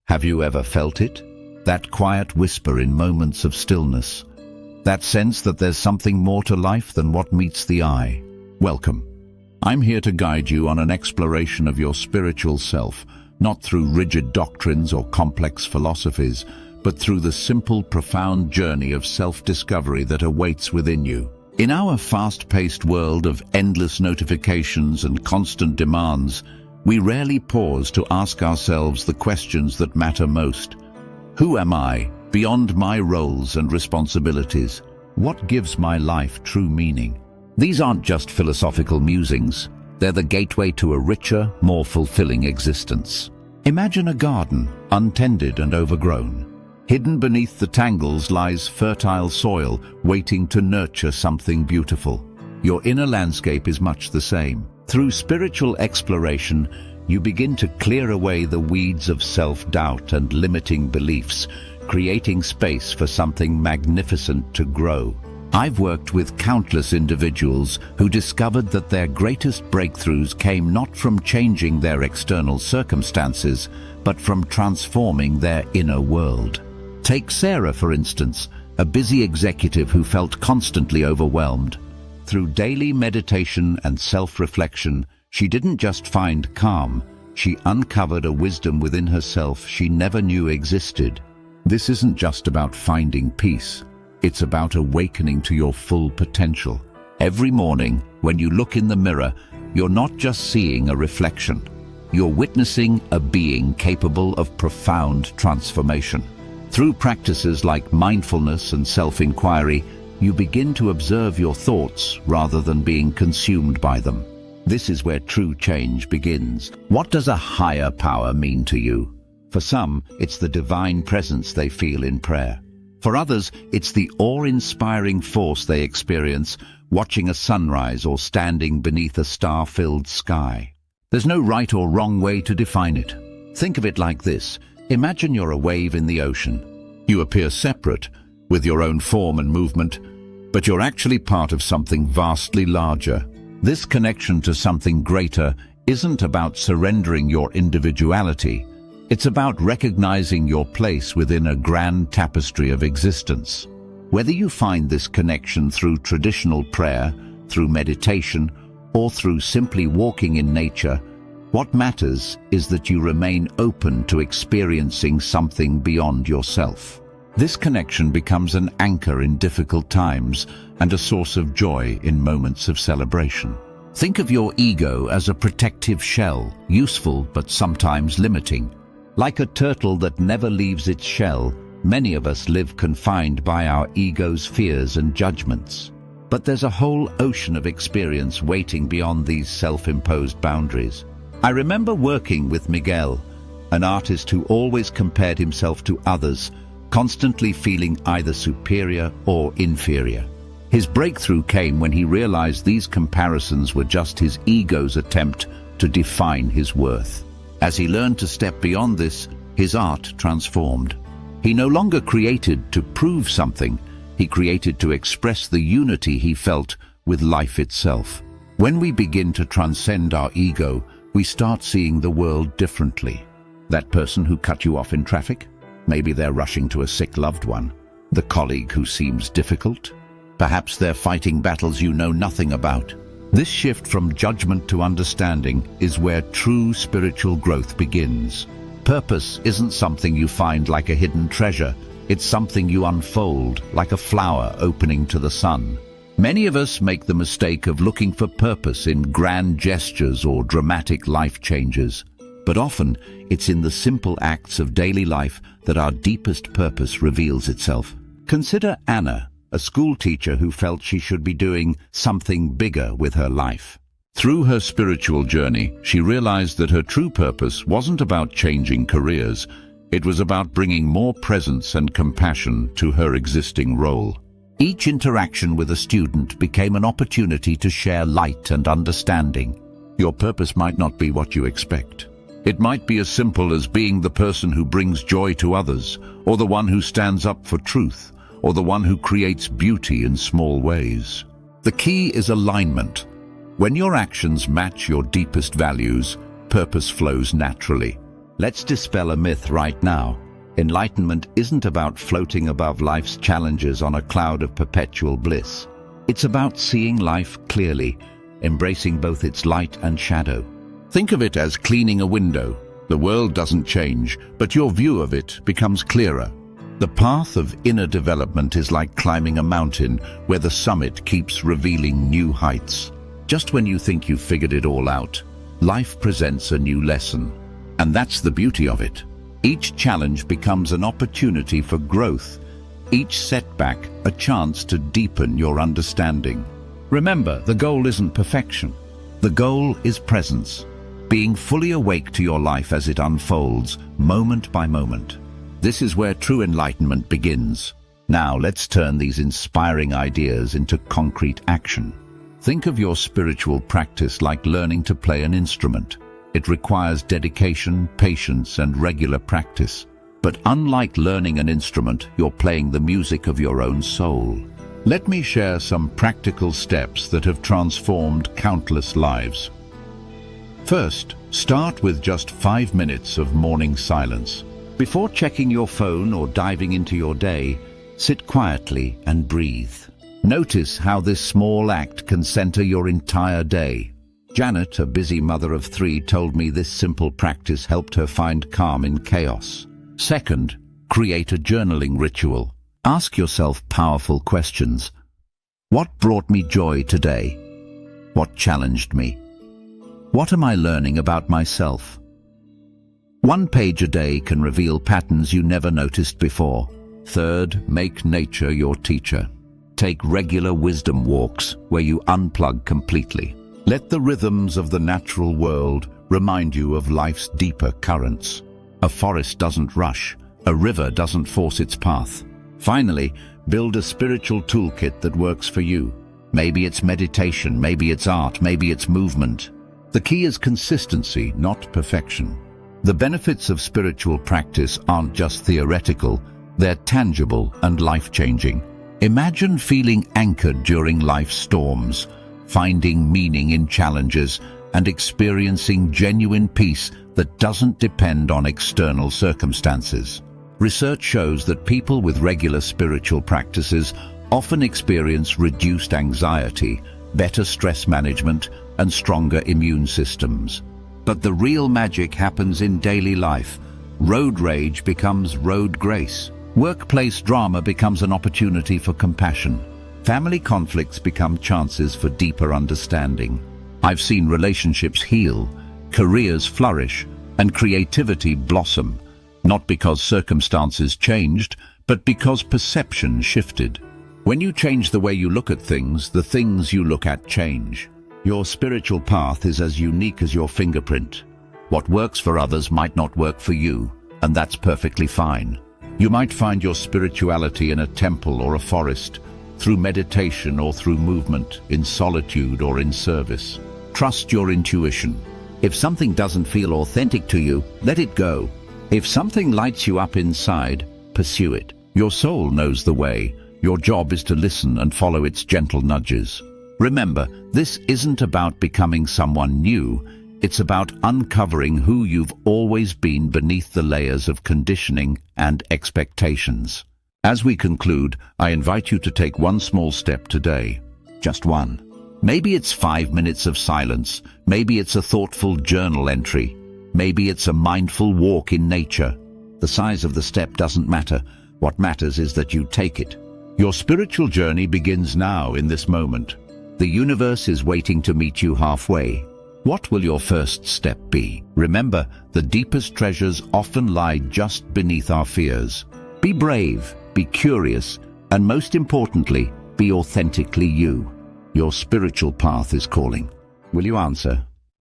Have you ever felt it? That quiet whisper in moments of stillness. That sense that there's something more to life than what meets the eye. Welcome. I'm here to guide you on an exploration of your spiritual self, not through rigid doctrines or complex philosophies, but through the simple, profound journey of self-discovery that awaits within you. In our fast-paced world of endless notifications and constant demands, we rarely pause to ask ourselves the questions that matter most. Who am I, beyond my roles and responsibilities? What gives my life true meaning? These aren't just philosophical musings. They're the gateway to a richer, more fulfilling existence. Imagine a garden, untended and overgrown. Hidden beneath the tangles lies fertile soil, waiting to nurture something beautiful. Your inner landscape is much the same. Through spiritual exploration, you begin to clear away the weeds of self-doubt and limiting beliefs, creating space for something magnificent to grow. I've worked with countless individuals who discovered that their greatest breakthroughs came not from changing their external circumstances, but from transforming their inner world. Take Sarah, for instance, a busy executive who felt constantly overwhelmed. Through daily meditation and self-reflection, she didn't just find calm, she uncovered a wisdom within herself she never knew existed. This isn't just about finding peace. It's about awakening to your full potential. Every morning, when you look in the mirror, you're not just seeing a reflection. You're witnessing a being capable of profound transformation. Through practices like mindfulness and self-inquiry, you begin to observe your thoughts rather than being consumed by them. This is where true change begins. What does a higher power mean to you? For some, it's the divine presence they feel in prayer. For others, it's the awe-inspiring force they experience watching a sunrise or standing beneath a star-filled sky. There's no right or wrong way to define it. Think of it like this. Imagine you're a wave in the ocean. You appear separate, with your own form and movement, but you're actually part of something vastly larger. This connection to something greater isn't about surrendering your individuality. It's about recognizing your place within a grand tapestry of existence. Whether you find this connection through traditional prayer, through meditation, or through simply walking in nature, what matters is that you remain open to experiencing something beyond yourself. This connection becomes an anchor in difficult times and a source of joy in moments of celebration. Think of your ego as a protective shell, useful but sometimes limiting. Like a turtle that never leaves its shell, many of us live confined by our ego's fears and judgments. But there's a whole ocean of experience waiting beyond these self-imposed boundaries. I remember working with Miguel, an artist who always compared himself to others, constantly feeling either superior or inferior. His breakthrough came when he realized these comparisons were just his ego's attempt to define his worth. As he learned to step beyond this, his art transformed. He no longer created to prove something, he created to express the unity he felt with life itself. When we begin to transcend our ego, we start seeing the world differently. That person who cut you off in traffic? Maybe they're rushing to a sick loved one. The colleague who seems difficult? Perhaps they're fighting battles you know nothing about. This shift from judgment to understanding is where true spiritual growth begins. Purpose isn't something you find like a hidden treasure. It's something you unfold, like a flower opening to the sun. Many of us make the mistake of looking for purpose in grand gestures or dramatic life changes. But often, it's in the simple acts of daily life that our deepest purpose reveals itself. Consider Anna, a school teacher who felt she should be doing something bigger with her life. Through her spiritual journey, she realized that her true purpose wasn't about changing careers. It was about bringing more presence and compassion to her existing role. Each interaction with a student became an opportunity to share light and understanding. Your purpose might not be what you expect. It might be as simple as being the person who brings joy to others, or the one who stands up for truth, or the one who creates beauty in small ways. The key is alignment. When your actions match your deepest values, purpose flows naturally. Let's dispel a myth right now. Enlightenment isn't about floating above life's challenges on a cloud of perpetual bliss. It's about seeing life clearly, embracing both its light and shadow. Think of it as cleaning a window. The world doesn't change, but your view of it becomes clearer. The path of inner development is like climbing a mountain where the summit keeps revealing new heights. Just when you think you've figured it all out, life presents a new lesson. And that's the beauty of it. Each challenge becomes an opportunity for growth, each setback a chance to deepen your understanding. Remember, the goal isn't perfection. The goal is presence, being fully awake to your life as it unfolds, moment by moment. This is where true enlightenment begins. Now let's turn these inspiring ideas into concrete action. Think of your spiritual practice like learning to play an instrument. It requires dedication, patience, and regular practice. But unlike learning an instrument, you're playing the music of your own soul. Let me share some practical steps that have transformed countless lives. First, start with just 5 minutes of morning silence. Before checking your phone or diving into your day, sit quietly and breathe. Notice how this small act can center your entire day. Janet, a busy mother of 3, told me this simple practice helped her find calm in chaos. Second, create a journaling ritual. Ask yourself powerful questions. What brought me joy today? What challenged me? What am I learning about myself? 1 page a day can reveal patterns you never noticed before. Third, make nature your teacher. Take regular wisdom walks where you unplug completely. Let the rhythms of the natural world remind you of life's deeper currents. A forest doesn't rush. A river doesn't force its path. Finally, build a spiritual toolkit that works for you. Maybe it's meditation, maybe it's art, maybe it's movement. The key is consistency, not perfection. The benefits of spiritual practice aren't just theoretical, they're tangible and life-changing. Imagine feeling anchored during life's storms, finding meaning in challenges, and experiencing genuine peace that doesn't depend on external circumstances. Research shows that people with regular spiritual practices often experience reduced anxiety, better stress management, and stronger immune systems. But the real magic happens in daily life. Road rage becomes road grace. Workplace drama becomes an opportunity for compassion. Family conflicts become chances for deeper understanding. I've seen relationships heal, careers flourish, and creativity blossom, not because circumstances changed, but because perception shifted. When you change the way you look at things, the things you look at change. Your spiritual path is as unique as your fingerprint. What works for others might not work for you, and that's perfectly fine. You might find your spirituality in a temple or a forest, through meditation or through movement, in solitude or in service. Trust your intuition. If something doesn't feel authentic to you, let it go. If something lights you up inside, pursue it. Your soul knows the way. Your job is to listen and follow its gentle nudges. Remember, this isn't about becoming someone new. It's about uncovering who you've always been beneath the layers of conditioning and expectations. As we conclude, I invite you to take one small step today. Just one. Maybe it's 5 minutes of silence. Maybe it's a thoughtful journal entry. Maybe it's a mindful walk in nature. The size of the step doesn't matter. What matters is that you take it. Your spiritual journey begins now in this moment. The universe is waiting to meet you halfway. What will your first step be? Remember, the deepest treasures often lie just beneath our fears. Be brave, be curious, and most importantly, be authentically you. Your spiritual path is calling. Will you answer?